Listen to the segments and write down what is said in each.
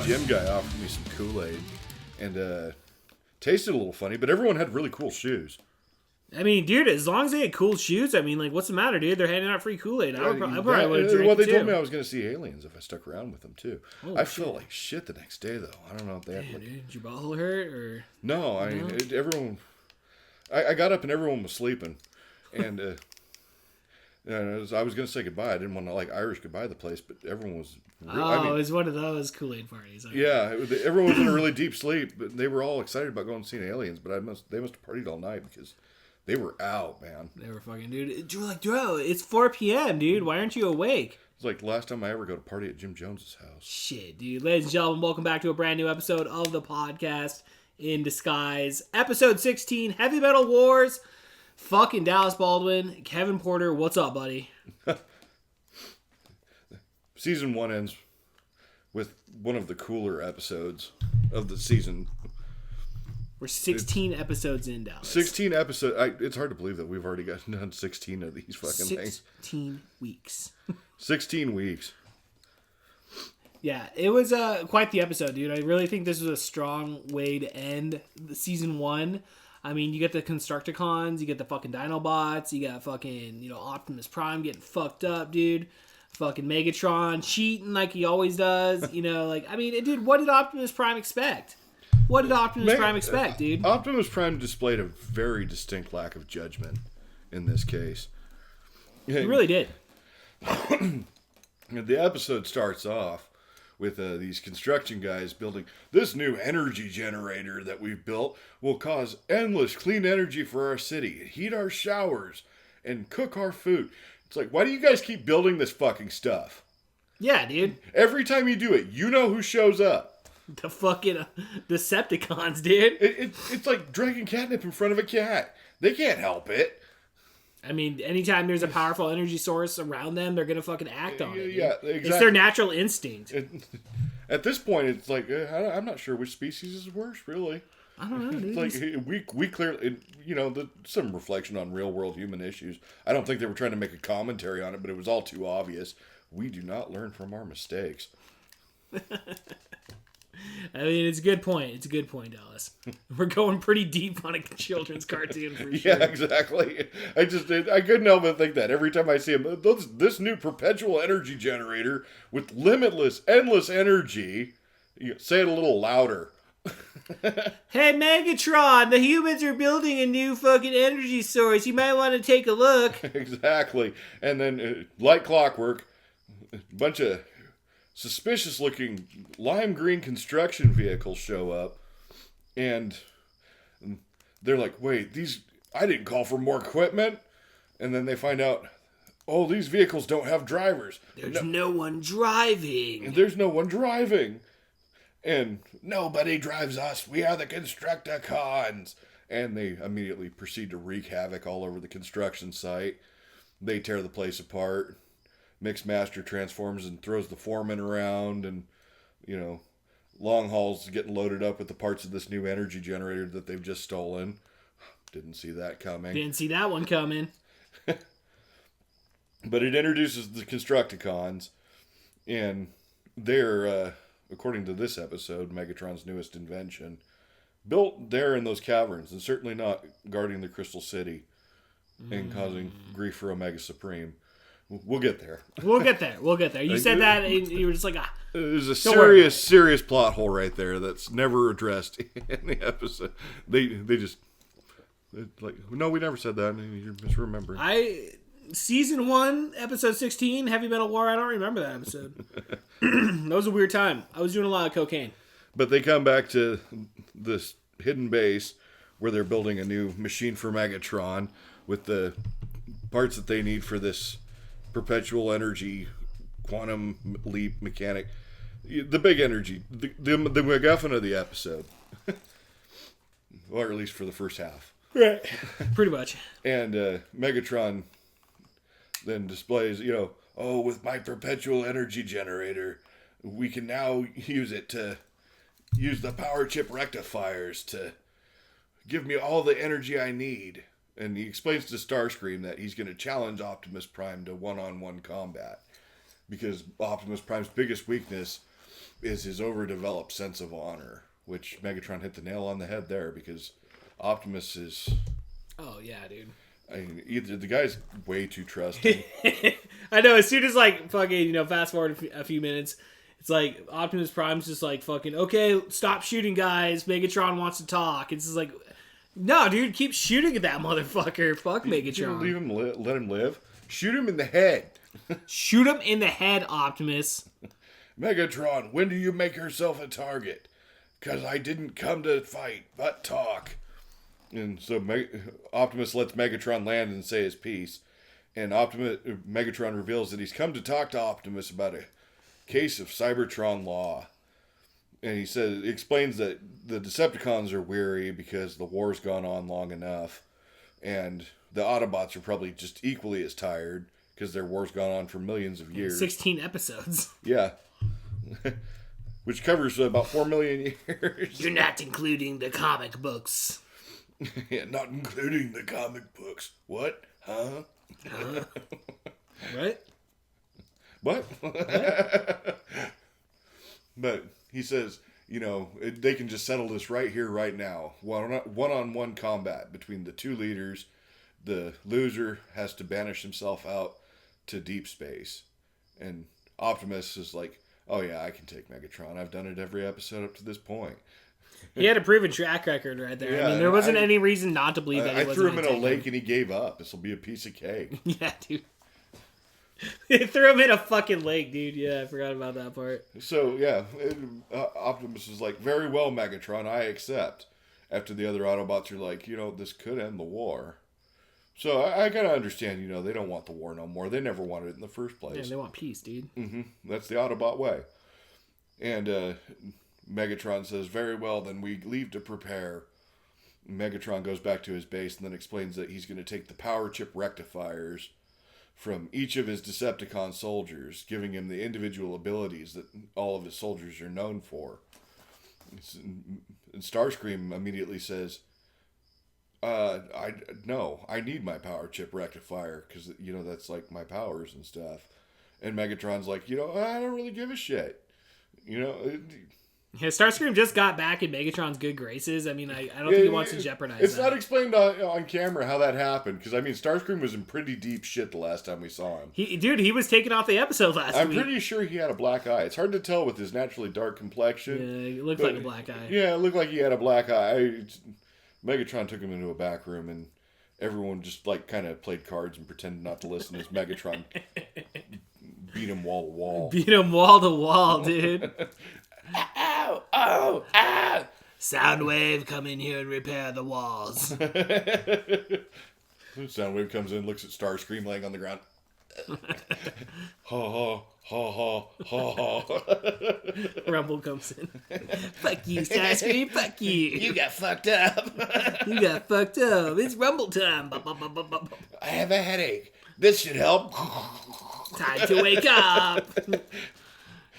gym guy offered me some Kool-Aid, and tasted a little funny, but everyone had really cool shoes. I mean, dude, as long as they had cool shoes, I mean, like, what's the matter, dude? They're handing out free Kool-Aid. I probably would have drank Well, they it told too. me I was going to see aliens if I stuck around with them, too. Holy I shit. felt like shit the next day, though. I don't know if they had... Dude, did your butthole hurt, or... No, I mean, everyone... I got up and everyone was sleeping, and I was going to say goodbye. I didn't want to, like, Irish goodbye the place, but everyone was... it was one of those Kool-Aid parties. Okay. Yeah, everyone was in a really deep sleep, but they were all excited about going and seeing aliens, but they must have partied all night because they were out, man. They were fucking, dude. You were like, bro, it's 4 p.m., dude. Why aren't you awake? It's like the last time I ever go to party at Jim Jones's house. Shit, dude. Ladies and gentlemen, welcome back to a brand new episode of the podcast in disguise. Episode 16, Heavy Metal Wars. Fucking Dallas Baldwin. Kevin Porter, what's up, buddy? Season 1 ends with one of the cooler episodes of the season. We're 16 episodes in, Dallas. 16 episodes. It's hard to believe that we've already done 16 of these fucking things. 16 weeks. 16 weeks. Yeah, it was quite the episode, dude. I really think this was a strong way to end the season 1. I mean, you get the Constructicons, you get the fucking Dinobots, you got fucking, Optimus Prime getting fucked up, dude. Fucking Megatron cheating like he always does. Dude, what did Optimus Prime expect? What did Optimus Prime expect, dude? Optimus Prime displayed a very distinct lack of judgment in this case. He really did. The episode starts off with these construction guys building this new energy generator that we've built will cause endless clean energy for our city, heat our showers, and cook our food. It's like, why do you guys keep building this fucking stuff? Yeah, dude. Every time you do it, you know who shows up. The fucking Decepticons, dude. It's like dragging catnip in front of a cat. They can't help it. I mean, anytime there's a powerful energy source around them, they're going to fucking act on it. Dude. Yeah, exactly. It's their natural instinct. At this point, it's like, I'm not sure which species is worse, really. I don't know, dude. It's like, we clearly, some reflection on real world human issues. I don't think they were trying to make a commentary on it, but it was all too obvious. We do not learn from our mistakes. I mean, it's a good point. It's a good point, Dallas. We're going pretty deep on a children's cartoon for sure. Yeah, exactly. I couldn't help but think that every time I see him, this new perpetual energy generator with limitless, endless energy. Say it a little louder. Hey, Megatron, the humans are building a new fucking energy source. You might want to take a look. Exactly. And then, like clockwork, a bunch of suspicious-looking lime green construction vehicles show up, and they're like, wait, I didn't call for more equipment. And then they find out, oh, these vehicles don't have drivers. There's no one driving. There's no one driving. And nobody drives us. We are the Constructicons. And they immediately proceed to wreak havoc all over the construction site. They tear the place apart. Mixmaster transforms and throws the foreman around. And, Long Haul's getting loaded up with the parts of this new energy generator that they've just stolen. Didn't see that coming. Didn't see that one coming. But it introduces the Constructicons. And they're... according to this episode, Megatron's newest invention, built there in those caverns, and certainly not guarding the Crystal City and causing grief for Omega Supreme. We'll get there. We'll get there. You said that, and you were just like, There's a serious plot hole right there that's never addressed in the episode. They just, no, we never said that. You're misremembering. Season 1, episode 16, Heavy Metal War. I don't remember that episode. That was a weird time. I was doing a lot of cocaine. But they come back to this hidden base where they're building a new machine for Megatron with the parts that they need for this perpetual energy quantum leap mechanic. The big energy. The MacGuffin of the episode. Or at least for the first half. Right. Pretty much. And Megatron then displays, with my perpetual energy generator, we can now use it to use the power chip rectifiers to give me all the energy I need. And he explains to Starscream that he's going to challenge Optimus Prime to one-on-one combat. Because Optimus Prime's biggest weakness is his overdeveloped sense of honor, which Megatron hit the nail on the head there because Optimus is. Oh yeah, dude. I mean, either the guy's way too trusting. I know. As soon as like fucking fast forward a few minutes, it's like Optimus Prime's just like fucking okay, stop shooting, guys. Megatron wants to talk. It's just like, no, dude, keep shooting at that motherfucker. Fuck Megatron. Leave him, let him live. Shoot him in the head. Shoot him in the head, Optimus. Megatron, when do you make yourself a target? 'Cause I didn't come to fight, but talk. And so Optimus lets Megatron land and say his piece. And Megatron reveals that he's come to talk to Optimus about a case of Cybertron law. And he explains that the Decepticons are weary because the war's gone on long enough. And the Autobots are probably just equally as tired because their war's gone on for millions of years. 16 episodes. Yeah. Which covers about 4 million years. You're not including the comic books. Yeah, not including the comic books. What? Huh? What? What? But he says, they can just settle this right here, right now. One-on-one combat between the two leaders. The loser has to banish himself out to deep space. And Optimus is like, oh yeah, I can take Megatron. I've done it every episode up to this point. He had a proven track record right there. Yeah, I mean, there wasn't any reason not to believe that he I wasn't threw him in gonna a take lake and he gave up. This will be a piece of cake. Yeah, dude. They threw him in a fucking lake, dude. Yeah, I forgot about that part. So, yeah, Optimus is like, very well, Megatron, I accept. After the other Autobots are like, this could end the war. So, I gotta understand, they don't want the war no more. They never wanted it in the first place. Yeah, they want peace, dude. Mm-hmm. That's the Autobot way. And Megatron says, very well, then we leave to prepare. Megatron goes back to his base and then explains that he's going to take the power chip rectifiers from each of his Decepticon soldiers, giving him the individual abilities that all of his soldiers are known for. And Starscream immediately says, I need my power chip rectifier, because, that's like my powers and stuff. And Megatron's like, I don't really give a shit. Yeah, Starscream just got back in Megatron's good graces. I mean, I don't think he wants to jeopardize It's that. not explained on camera how that happened, because, Starscream was in pretty deep shit the last time we saw him. He was taken off the episode last week. I'm pretty sure he had a black eye. It's hard to tell with his naturally dark complexion. Yeah, it looked like a black eye. Yeah, it looked like he had a black eye. Megatron took him into a back room, and everyone just, kind of played cards and pretended not to listen as Megatron beat him wall to wall. Beat him wall to wall, dude. Ow! Oh! Ah! Soundwave, come in here and repair the walls. Soundwave comes in, looks at Starscream laying on the ground. Ha ha ha ha ha ha. Rumble comes in. Fuck you, Starscream. Fuck you. You got fucked up. You got fucked up. It's Rumble time. I have a headache. This should help. Time to wake up.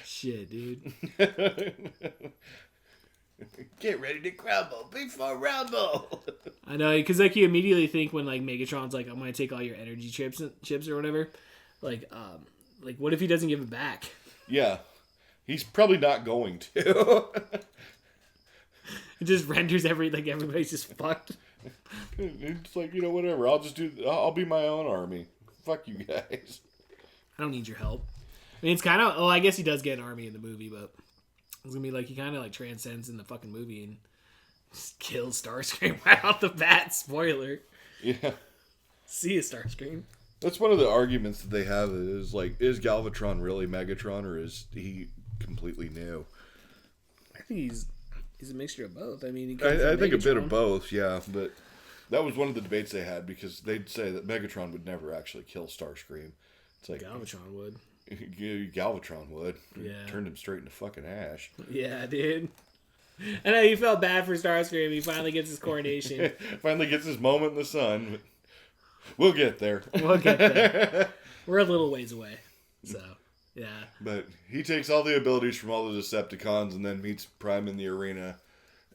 Shit, dude. Get ready to crumble before rumble. I know, because you immediately think when Megatron's like, I'm gonna take all your energy chips or whatever. What if he doesn't give it back? Yeah, he's probably not going to. It just renders everybody's just fucked. It's whatever. I'll be my own army. Fuck you guys. I don't need your help. I mean, it's kind of... I guess he does get an army in the movie, but it's going to be he kind of transcends in the fucking movie and just kills Starscream right off the bat. Spoiler. Yeah. See you, Starscream. That's one of the arguments that they have is, is Galvatron really Megatron, or is he completely new? I think he's a mixture of both. I mean, I think a bit of both, yeah, but that was one of the debates they had, because they'd say that Megatron would never actually kill Starscream. It's Galvatron would. Galvatron would. Yeah. Turned him straight into fucking ash. Yeah, dude. I know you felt bad for Starscream. He finally gets his coronation. Finally gets his moment in the sun. We'll get there. We'll get there. We're a little ways away. So, yeah. But he takes all the abilities from all the Decepticons and then meets Prime in the arena.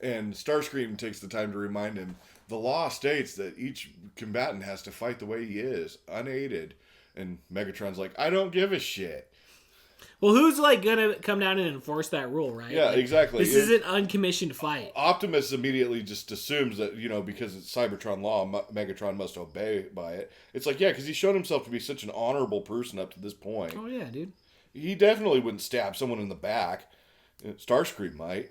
And Starscream takes the time to remind him, the law states that each combatant has to fight the way he is, unaided. And Megatron's like, I don't give a shit. Well, who's like gonna come down and enforce that rule, right? Yeah, Like, exactly. This is an uncommissioned fight. Optimus immediately just assumes that, because it's Cybertron law, Megatron must obey by it. It's like, yeah, because he's shown himself to be such an honorable person up to this point. Oh yeah, dude. He definitely wouldn't stab someone in the back. Starscream might.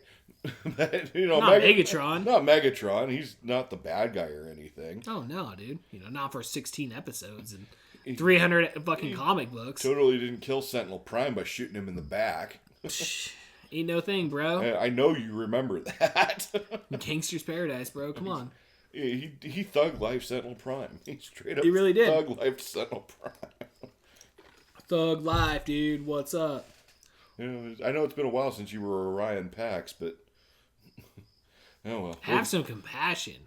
But, Not Megatron. Not Megatron. He's not the bad guy or anything. Oh no, dude. Not for 16 episodes and 300 fucking comic books. Totally didn't kill Sentinel Prime by shooting him in the back. Ain't no thing, bro. I know you remember that. Gangster's Paradise, bro. Come on. He thug life Sentinel Prime. He straight up He really did. thug life Sentinel Prime. Thug life, dude. What's up? I know it's been a while since you were Orion Pax, but oh well. Have some compassion.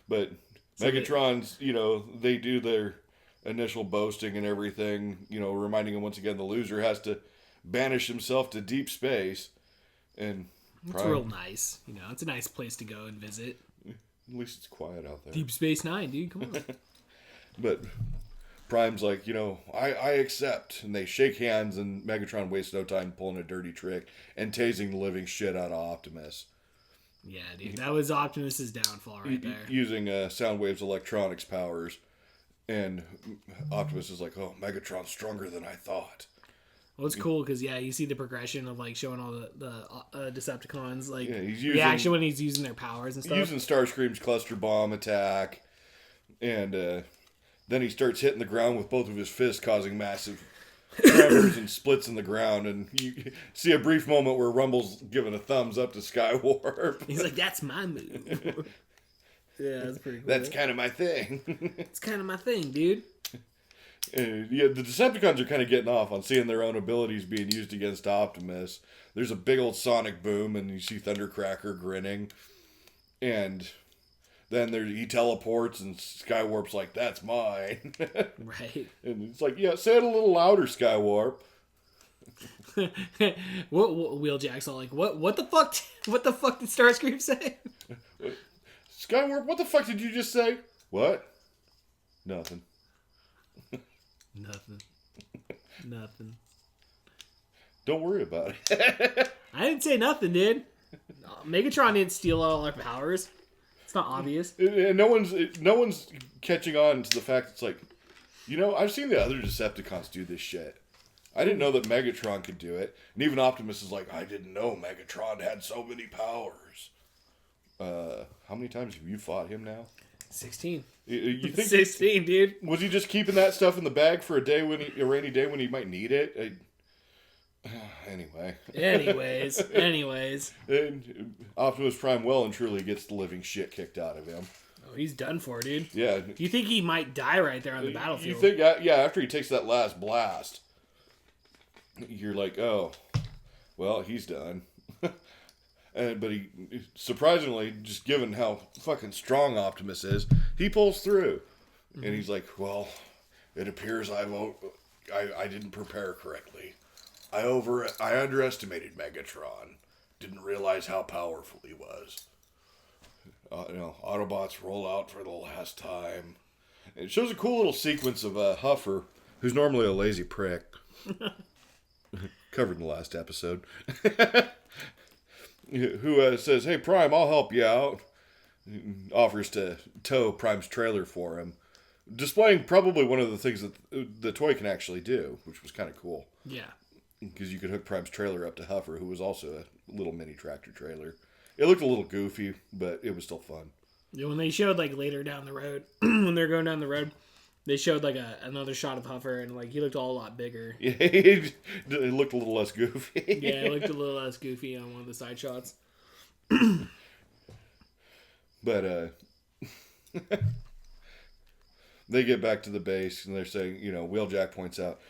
But So Megatron's, they do their initial boasting and everything, reminding him once again the loser has to banish himself to deep space. And It's real nice. It's a nice place to go and visit. At least it's quiet out there. Deep Space Nine, dude. Come on. But Prime's like, I accept. And they shake hands, and Megatron wastes no time pulling a dirty trick and tasing the living shit out of Optimus. Yeah, dude. That was Optimus's downfall right there. Using Soundwave's electronics powers. And Optimus is like, oh, Megatron's stronger than I thought. Well, it's cool because, you see the progression of, showing all the Decepticons, he's using, reaction when he's using their powers and stuff. Using Starscream's cluster bomb attack. And then he starts hitting the ground with both of his fists, causing massive tremors and splits in the ground. And you see a brief moment where Rumble's giving a thumbs up to Skywarp. He's like, that's my move. Yeah, that's pretty cool. That's kind of my thing. It's kind of my thing, dude. The Decepticons are kind of getting off on seeing their own abilities being used against Optimus. There's a big old sonic boom, and you see Thundercracker grinning. And then he teleports, and Skywarp's like, that's mine. Right. And it's like, yeah, say it a little louder, Skywarp. what Wheeljack's all like, what the fuck? What the fuck did Starscream say? Skywarp, what the fuck did you just say? What? Nothing. Nothing. Don't worry about it. I didn't say nothing, dude. Megatron didn't steal all our powers. It's not obvious. And no one's catching on to the fact it's like, I've seen the other Decepticons do this shit. I didn't know that Megatron could do it. And even Optimus is like, I didn't know Megatron had so many powers. How many times have you fought him now? 16. You think 16, dude. Was he just keeping that stuff in the bag for a rainy day when he might need it? Anyway. Anyways. And Optimus Prime well and truly gets the living shit kicked out of him. Oh, he's done for, dude. Yeah. You think he might die right there on the battlefield? You think, after he takes that last blast, you're like, oh, well, he's done. But he, surprisingly, just given how fucking strong Optimus is, he pulls through. Mm-hmm. And he's like, well, it appears I didn't prepare correctly. I underestimated Megatron. Didn't realize how powerful he was. Autobots roll out for the last time. It shows a cool little sequence of Huffer, who's normally a lazy prick. Covered in the last episode. Who says, hey, Prime, I'll help you out. Offers to tow Prime's trailer for him. Displaying probably one of the things that the toy can actually do, which was kind of cool. Yeah. Because you could hook Prime's trailer up to Huffer, who was also a little mini tractor trailer. It looked a little goofy, but it was still fun. Yeah, when they showed, later down the road, when they're going down the road, they showed, another shot of Huffer, and, he looked all a lot bigger. Yeah, it looked a little less goofy. Yeah, it looked a little less goofy on one of the side shots. But, they get back to the base, and they're saying, Wheeljack points out,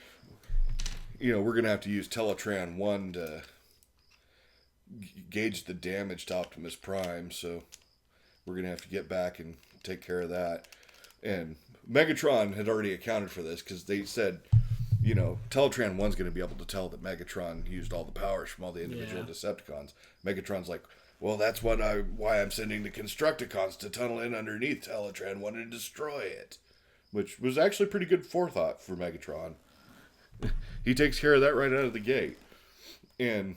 we're going to have to use Teletran 1 to gauge the damage to Optimus Prime, so we're going to have to get back and take care of that. And Megatron had already accounted for this because they said, Teletran 1's going to be able to tell that Megatron used all the powers from all the individual Decepticons. Megatron's like, well, that's why I'm sending the Constructicons to tunnel in underneath Teletran 1 and destroy it. Which was actually pretty good forethought for Megatron. He takes care of that right out of the gate. And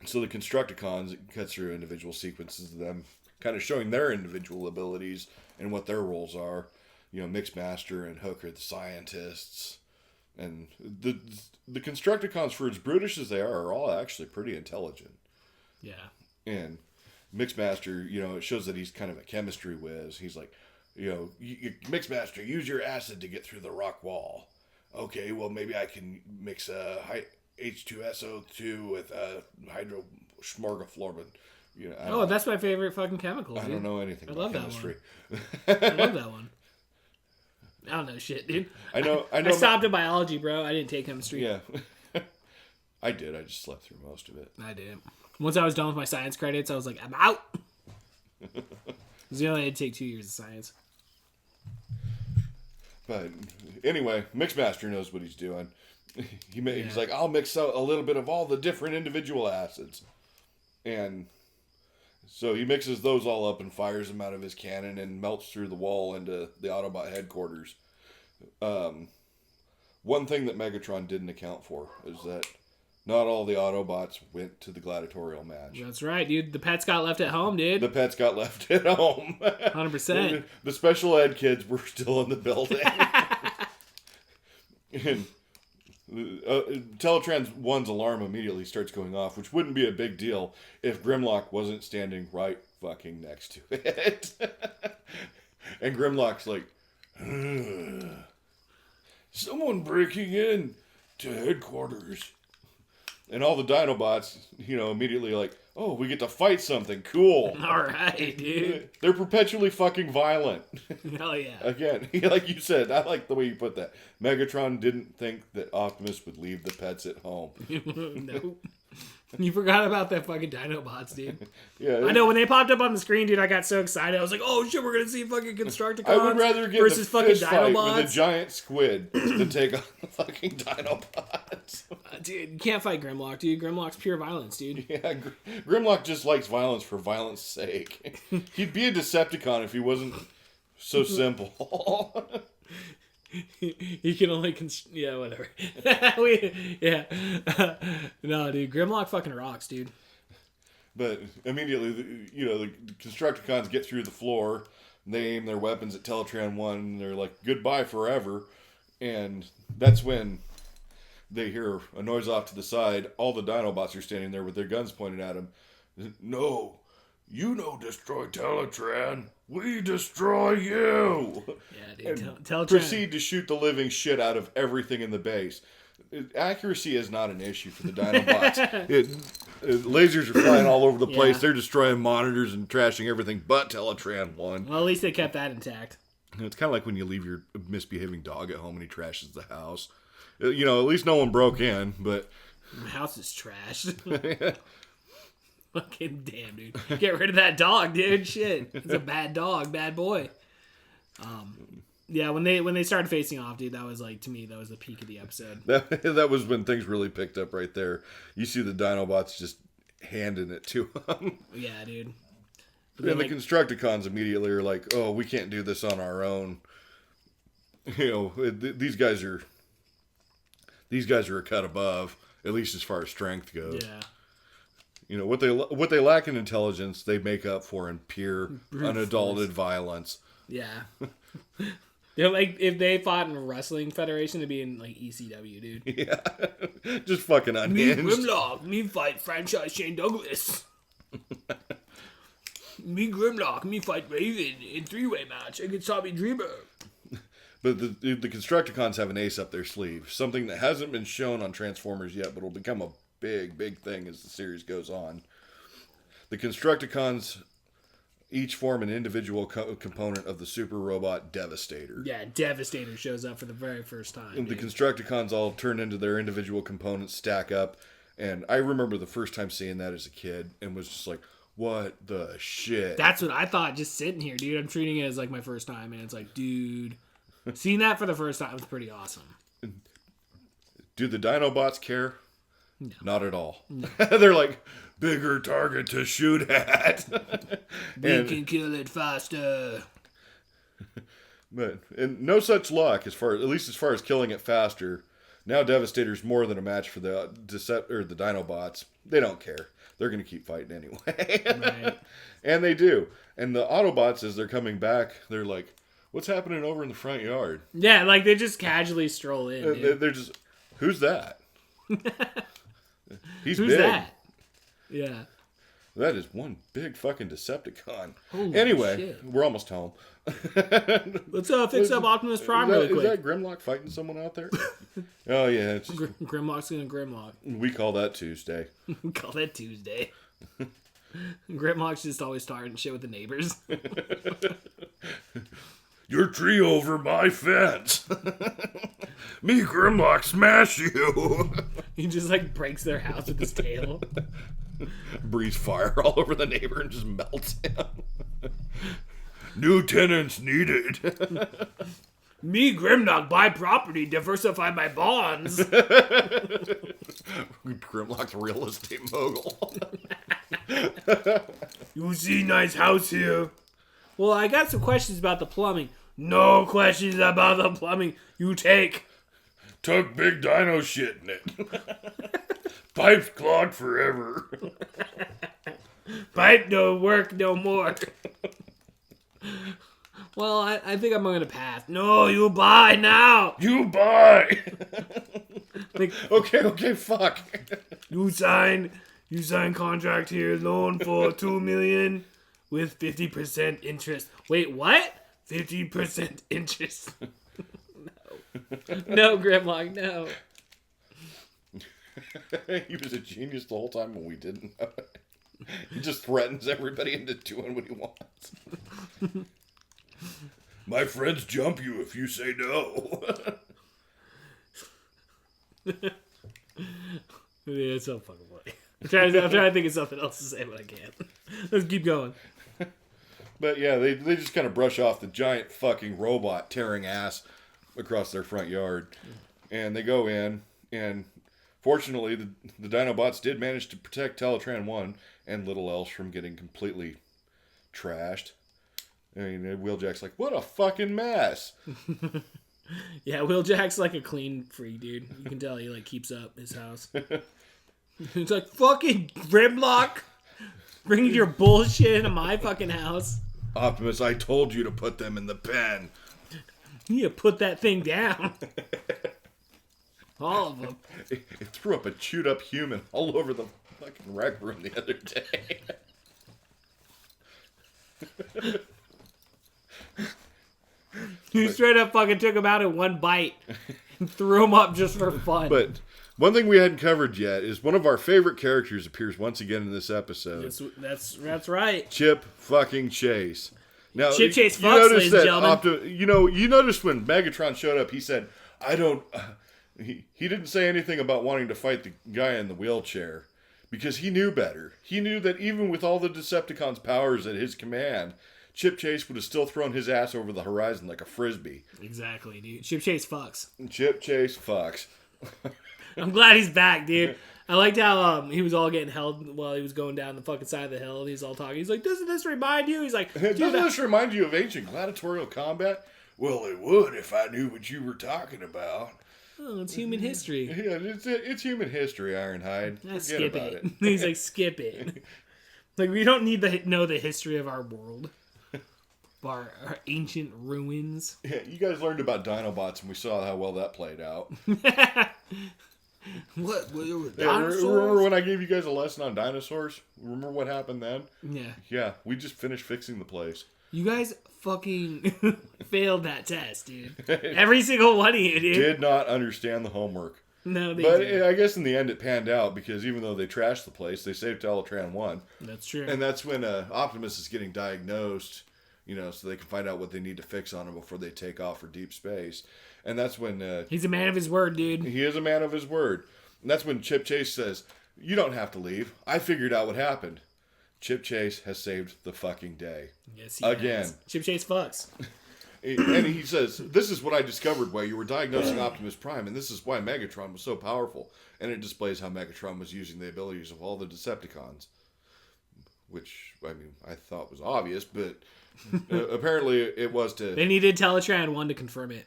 so the Constructicons, it cuts through individual sequences of them kind of showing their individual abilities and what their roles are. You know, Mixmaster and Hooker, the scientists. And the Constructicons, for as brutish as they are all actually pretty intelligent. Yeah. And Mixmaster, you know, it shows that he's kind of a chemistry whiz. He's like, you know, Mixmaster, use your acid to get through the rock wall. Okay, well, maybe I can mix H2SO2 with hydroschmorgaflorbin. You know, that's my favorite fucking chemical. I don't know anything about chemistry. I love that one. I don't know shit, dude. I know. I stopped at biology, bro. I didn't take chemistry. Yeah. I did. I just slept through most of it. I did. Once I was done with my science credits, I was like, I'm out. Because you only had to take 2 years of science. But anyway, Mixmaster knows what he's doing. He's like, I'll mix a little bit of all the different individual acids. And so he mixes those all up and fires them out of his cannon and melts through the wall into the Autobot headquarters. One thing that Megatron didn't account for is that not all the Autobots went to the gladiatorial match. That's right, dude. The pets got left at home, dude. The pets got left at home. 100%. The special ed kids were still in the building. And Teletrans 1's alarm immediately starts going off, which wouldn't be a big deal if Grimlock wasn't standing right fucking next to it. And Grimlock's like, someone breaking in to headquarters. And all the Dinobots, you know, immediately like, oh, we get to fight something. Cool. All right, dude. They're perpetually fucking violent. Hell yeah. Again, like you said, I like the way you put that. Megatron didn't think that Optimus would leave the pets at home. Nope. You forgot about that fucking Dinobots, dude. Yeah, I know, when they popped up on the screen, dude, I got so excited. I was like, oh shit, we're going to see fucking Constructicons I would rather get versus the fucking fist fight Dinobots. with a giant squid than take on the fucking Dinobots. Dude, you can't fight Grimlock, dude. Grimlock's pure violence, dude. Yeah, Grimlock just likes violence for violence sake. He'd be a Decepticon if he wasn't so simple. He can only yeah, whatever. No, dude, Grimlock fucking rocks, dude. But immediately, the Constructicons get through the floor. They aim their weapons at Teletran 1. And they're like, goodbye forever. And that's when they hear a noise off to the side. All the Dinobots are standing there with their guns pointed at them. No, you don't destroy Teletran. We destroy you. Yeah, dude. Teletran. Proceed to shoot the living shit out of everything in the base. Accuracy is not an issue for the Dinobots. Lasers are flying all over the place. Yeah. They're destroying monitors and trashing everything but Teletran 1. Well, at least they kept that intact. It's kind of like when you leave your misbehaving dog at home and he trashes the house. At least no one broke in, but... My house is trashed. Fucking damn, dude. Get rid of that dog, dude. Shit. It's a bad dog, bad boy. Yeah, when they started facing off, dude, that was like, to me, that was the peak of the episode. That was when things really picked up right there. You see the Dinobots just handing it to them. Yeah, dude. And the Constructicons immediately are like, oh, we can't do this on our own. These guys are a cut above, at least as far as strength goes. Yeah. What they lack in intelligence, they make up for in pure, unadulterated violence. Yeah. Like, if they fought in a wrestling federation, it'd be in, like, ECW, dude. Yeah. Just fucking unhinged. Me Grimlock, me fight franchise Shane Douglas. Me Grimlock, me fight Raven in three-way match against Tommy Dreamer. But the Constructicons have an ace up their sleeve. Something that hasn't been shown on Transformers yet, but will become a big, big thing as the series goes on. The Constructicons each form an individual component of the super robot Devastator. Yeah, Devastator shows up for the very first time. And the Constructicons all turn into their individual components, stack up. And I remember the first time seeing that as a kid and was just like, what the shit? That's what I thought just sitting here, dude. I'm treating it as like my first time, and it's like, dude, seeing that for the first time was pretty awesome. Do the Dinobots care? No. Not at all. No. They're like, bigger target to shoot at. We can kill it faster. And no such luck, at least as far as killing it faster. Now Devastator's more than a match for the the Dinobots. They don't care. They're going to keep fighting anyway. Right. And they do. And the Autobots, as they're coming back, they're like, what's happening over in the front yard? Yeah, like they just casually stroll in. Dude. They're just, who's that? He's Who's big. that? Yeah. That is one big fucking Decepticon. Holy Anyway, shit. we're almost home. Let's fix up Optimus Prime really Is quick. that Grimlock fighting someone out there? Oh, yeah. It's, Grimlock's gonna Grimlock. we call that Tuesday. We call that Tuesday. Grimlock's just always starting shit with the neighbors. Your tree over my fence. Me, Grimlock, smash you. He just like breaks their house with his tail. Breathes fire all over the neighbor and just melts him. New tenants needed. Me, Grimlock, buy property, diversify my bonds. Grimlock's a real estate mogul. You see, nice house here. Well, I got some questions about the plumbing. No questions about the plumbing. You take. Took big dino shit in it. Pipes clogged forever. Pipe no work no more. Well, I think I'm going to pass. No, you buy now. You buy. Like, Okay, fuck. you sign contract here, loan for $2 million with 50% interest. Wait, what? 50% interest. No, Grimlock, no. He was a genius the whole time when we didn't know it. He just threatens everybody into doing what he wants. My friends jump you if you say no. Yeah, it's so fucking funny. I'm trying to think of something else to say, but I can't. Let's keep going. But yeah, they just kind of brush off the giant fucking robot tearing ass across their front yard. And they go in, and fortunately, the Dinobots did manage to protect Teletran 1 and Little Elves from getting completely trashed. I mean, Wheeljack's like, what a fucking mess. Yeah, Wheeljack's like a clean freak, dude. You can tell he like keeps up his house. It's like, fucking Grimlock, bringing your bullshit into my fucking house. Optimus, I told you to put them in the pen. You need to put that thing down. All of them. It threw up a chewed up human all over the fucking rec room the other day. You straight up fucking took him out in one bite and threw him up just for fun. But one thing we hadn't covered yet is one of our favorite characters appears once again in this episode. That's right. Chip fucking Chase. Now, Chip Chase you fucks, noticed ladies and gentlemen. you noticed when Megatron showed up, he said, I don't... he didn't say anything about wanting to fight the guy in the wheelchair. Because he knew better. He knew that even with all the Decepticons' powers at his command, Chip Chase would have still thrown his ass over the horizon like a frisbee. Exactly, dude. Chip Chase fucks. Chip Chase fucks. I'm glad he's back, dude. I liked how he was all getting held while he was going down the fucking side of the hill, and he's all talking. He's like, doesn't this remind you? He's like, Doesn't dude, this remind you of ancient gladiatorial combat? Well, it would if I knew what you were talking about. oh, it's human history. Yeah, it's human history, Ironhide. Forget Skip about it. He's like, skip it. Like, we don't need to know the history of our world. Our ancient ruins. Yeah, you guys learned about Dinobots, and we saw how well that played out. What? Remember when I gave you guys a lesson on dinosaurs? Remember what happened then? Yeah. Yeah, we just finished fixing the place. You guys fucking failed that test, dude. Every single one of you, dude. Did not understand the homework. No, they But didn't. I guess in the end it panned out, because even though they trashed the place, they saved Teletran 1. That's true. And that's when Optimus is getting diagnosed, so they can find out what they need to fix on him before they take off for deep space. And that's when... He's a man of his word, dude. He is a man of his word. And that's when Chip Chase says, you don't have to leave. I figured out what happened. Chip Chase has saved the fucking day. Yes, he Again. has. Chip Chase fucks. And he says, this is what I discovered while you were diagnosing Optimus Prime, and this is why Megatron was so powerful. And it displays how Megatron was using the abilities of all the Decepticons. Which, I thought was obvious, but apparently it was to... They needed Teletran 1 to confirm it.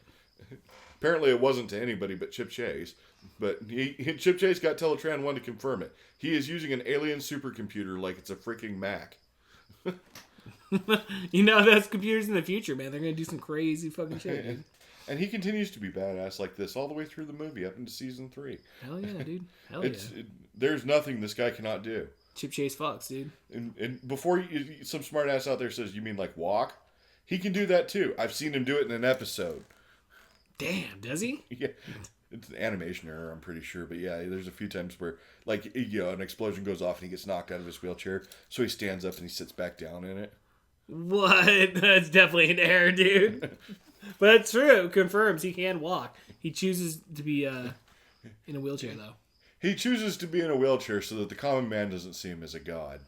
Apparently, it wasn't to anybody but Chip Chase. But Chip Chase got Teletran 1 to confirm it. He is using an alien supercomputer like it's a freaking Mac. You know, those computers in the future, man. They're going to do some crazy fucking shit, dude. And he continues to be badass like this all the way through the movie, up into season 3. Hell yeah, dude. Hell yeah. There's nothing this guy cannot do. Chip Chase fucks, dude. And before some smart ass out there says, you mean like walk? He can do that too. I've seen him do it in an episode. Damn, does he? Yeah. It's an animation error, I'm pretty sure. But yeah, there's a few times where, like, you know, an explosion goes off and he gets knocked out of his wheelchair. So he stands up and he sits back down in it. What? That's definitely an error, dude. But it's true. It confirms he can walk. He chooses to be in a wheelchair, though. He chooses to be in a wheelchair so that the common man doesn't see him as a god.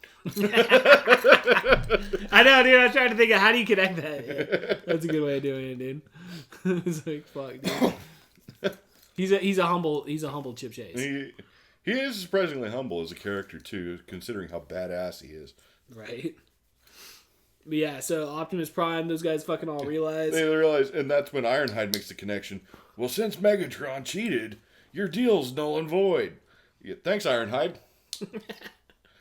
I know, dude. I was trying to think of how do you connect that. Yeah. That's a good way of doing it, dude. It's like, fuck, dude. He's a humble Chip Chase. He is surprisingly humble as a character too, considering how badass he is. Right. But yeah, so Optimus Prime, those guys fucking all realize. They realize, and that's when Ironhide makes the connection. Well, since Megatron cheated, your deal's null and void. Yeah, thanks, Ironhide.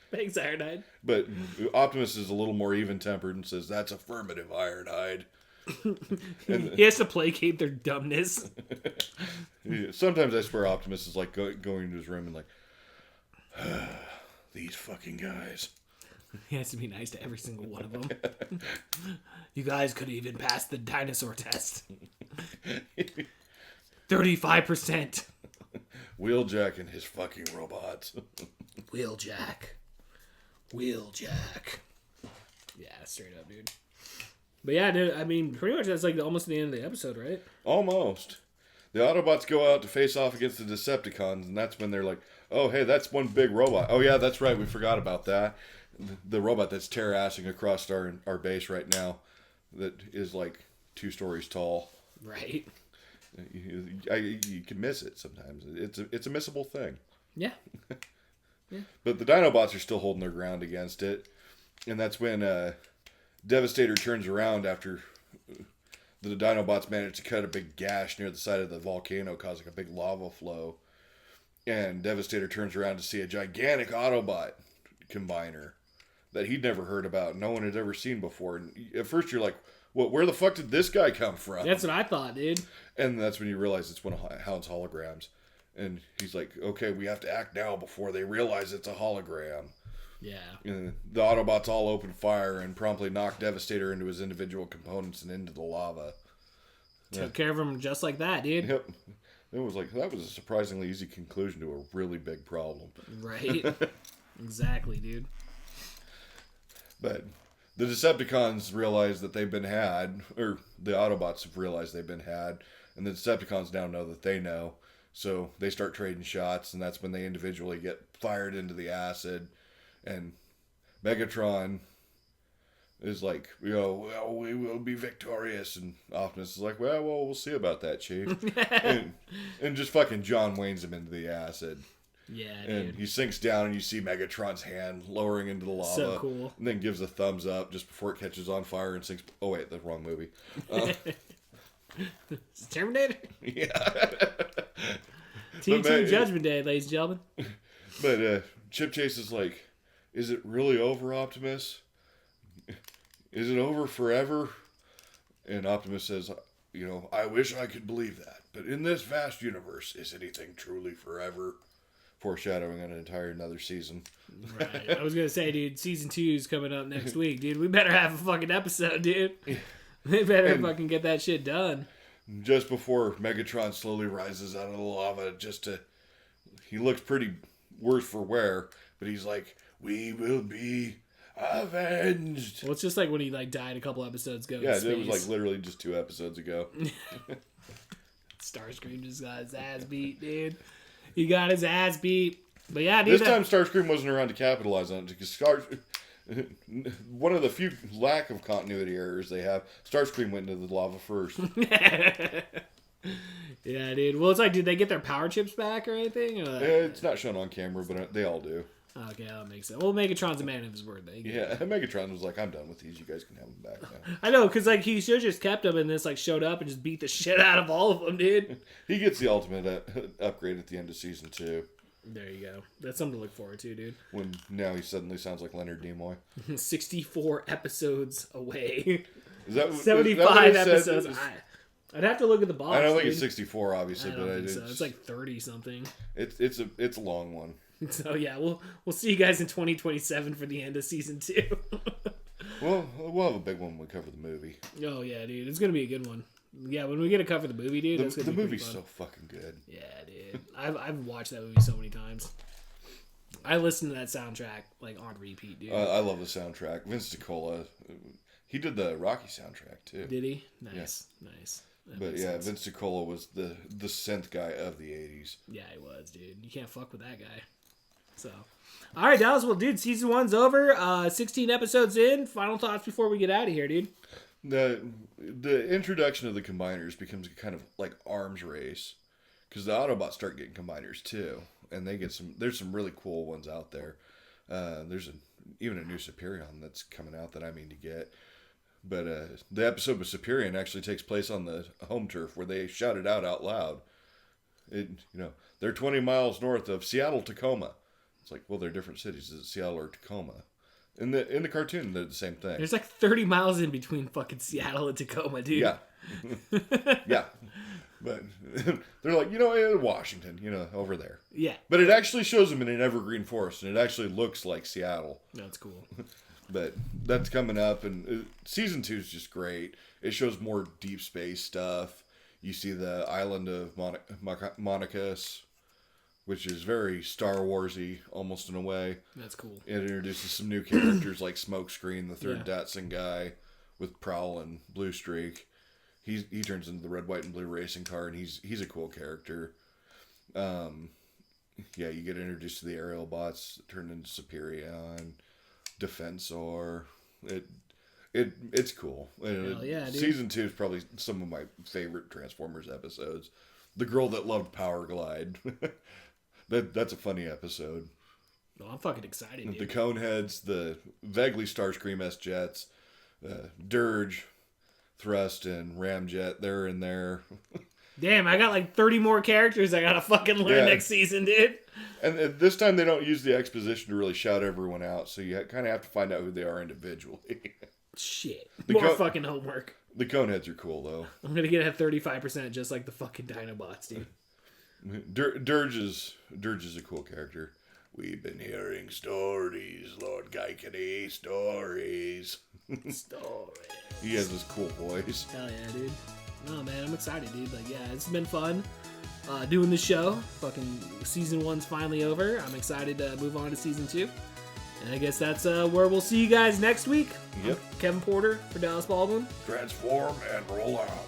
Thanks, Ironhide. But Optimus is a little more even-tempered and says, "That's affirmative, Ironhide." And he has to placate their dumbness. Sometimes I swear Optimus is like going into his room and like, these fucking guys. He has to be nice to every single one of them. You guys could even pass the dinosaur test. 35%. Wheeljack and his fucking robots. Wheeljack. Yeah, straight up, dude. But yeah, dude, I mean, pretty much that's like almost the end of the episode, right? Almost. The Autobots go out to face off against the Decepticons, and that's when they're like, oh, hey, that's one big robot. Oh, yeah, that's right. We forgot about that. The robot that's terror-assing across our base right now that is like 2 stories tall. Right. You can miss it sometimes. It's a missable thing. Yeah. But the Dinobots are still holding their ground against it. And that's when Devastator turns around after the Dinobots manage to cut a big gash near the side of the volcano, causing a big lava flow. And Devastator turns around to see a gigantic Autobot combiner that he'd never heard about. No one had ever seen before. And at first you're like, "What? Where the fuck did this guy come from?" That's what I thought, dude. And that's when you realize it's one of Hound's holograms. And he's like, okay, we have to act now before they realize it's a hologram. Yeah. And the Autobots all open fire and promptly knock Devastator into his individual components and into the lava. Took care of him just like that, dude. Yep. It was like, that was a surprisingly easy conclusion to a really big problem. Right. Exactly, dude. But the Decepticons realize that they've been had, or the Autobots have realized they've been had, and the Decepticons now know that they know. So they start trading shots, and that's when they individually get fired into the acid. And Megatron is like, well, we will be victorious. And Optimus is like, well, we'll see about that, Chief. and just fucking John Wayne's him into the acid. Yeah, and dude. He sinks down, and you see Megatron's hand lowering into the lava. So cool. And then gives a thumbs up just before it catches on fire and sinks. Oh, wait, that's the wrong movie. It's Terminator? Yeah. T2 Judgment Day, ladies and gentlemen. But Chip Chase is like, is it really over, Optimus? Is it over forever? And Optimus says, I wish I could believe that. But in this vast universe, is anything truly forever? Foreshadowing on another season. Right. I was going to say, dude, season 2 is coming up next week, dude. We better have a fucking episode, dude. We better fucking get that shit done. Just before Megatron slowly rises out of the lava, he looks pretty worse for wear, but he's like, we will be avenged. Well, it's just like when he died a couple episodes ago. Yeah, it was like literally just 2 episodes ago. Starscream just got his ass beat, dude. He got his ass beat. But yeah, dude. This time Starscream wasn't around to capitalize on it, because one of the few lack of continuity errors they have, Starscream went into the lava first. Yeah, dude. Well, it's like, did they get their power chips back or anything? It's not shown on camera, but they all do. Okay, that makes sense. Well, Megatron's a man of his word. Then. Yeah, Megatron was like, I'm done with these. You guys can have them back now. I know, because like he should have just kept him and this like showed up and just beat the shit out of all of them, dude. He gets the ultimate upgrade at the end of season 2. There you go. That's something to look forward to, dude. When now he suddenly sounds like Leonard Nimoy. 64 episodes away. Is that 75 episodes. I'd have to look at the box. I don't think dude. it's 64, obviously, I don't but think so. It's like 30 something. it's a long one. So yeah, we'll see you guys in 2027 for the end of season 2. Well, we'll have a big one when we cover the movie. Oh yeah, dude, it's gonna be a good one. Yeah, when we get to cover the movie, dude, it's gonna the be movie's fun. so fucking good. Yeah, dude, I've watched that movie so many times. I listened to that soundtrack like on repeat, dude. I love the soundtrack. Vince DiCola, he did the Rocky soundtrack too. Did he? Nice, nice. That But makes yeah, sense. Vince DiCola was the synth guy of the 80s. Yeah, he was, dude. You can't fuck with that guy. So, all right, Dallas. Well, dude, season 1's over. 16 episodes in. Final thoughts before we get out of here, dude. The introduction of the combiners becomes kind of like arms race, because the Autobots start getting combiners too, and they get some. There's some really cool ones out there. There's even a new Superion that's coming out that I mean to get. But the episode with Superion actually takes place on the home turf where they shout it out loud. They're 20 miles north of Seattle, Tacoma. It's like, well, they're different cities. Is it Seattle or Tacoma? In the cartoon, they're the same thing. There's like 30 miles in between fucking Seattle and Tacoma, dude. Yeah. Yeah. But they're like, Washington, over there. Yeah. But it actually shows them in an evergreen forest, and it actually looks like Seattle. That's cool. But that's coming up, and season 2 is just great. It shows more deep space stuff. You see the island of Monicus, which is very Star Warsy, almost in a way. That's cool. It introduces some new characters like Smokescreen, the third Yeah. Datsun guy with Prowl and Blue Streak. He turns into the red, white, and blue racing car, and he's a cool character. Yeah, you get introduced to the aerial bots, turned into Superion, Defensor. It's cool. Hell yeah, dude. Season 2 is probably some of my favorite Transformers episodes. The girl that loved Power Glide. That's a funny episode. No, I'm fucking excited, dude. The Coneheads, the vaguely Starscream S jets, Dirge, Thrust, and Ramjet. They're in there. Damn, I got like 30 more characters I gotta fucking learn next season, dude. And this time they don't use the exposition to really shout everyone out, so you kind of have to find out who they are individually. Shit. The More fucking homework. The Coneheads are cool, though. I'm gonna get at 35% just like the fucking Dinobots, dude. Dirge is a cool character. We've been hearing stories, Lord Gaikani, stories. Story. He has this cool voice. Hell yeah, dude. No, man, I'm excited, dude. Like, yeah, it's been fun doing the show. Fucking season 1's finally over. I'm excited to move on to season 2. And I guess that's where we'll see you guys next week. Yep. I'm Kevin Porter for Dallas Baldwin. Transform and roll out.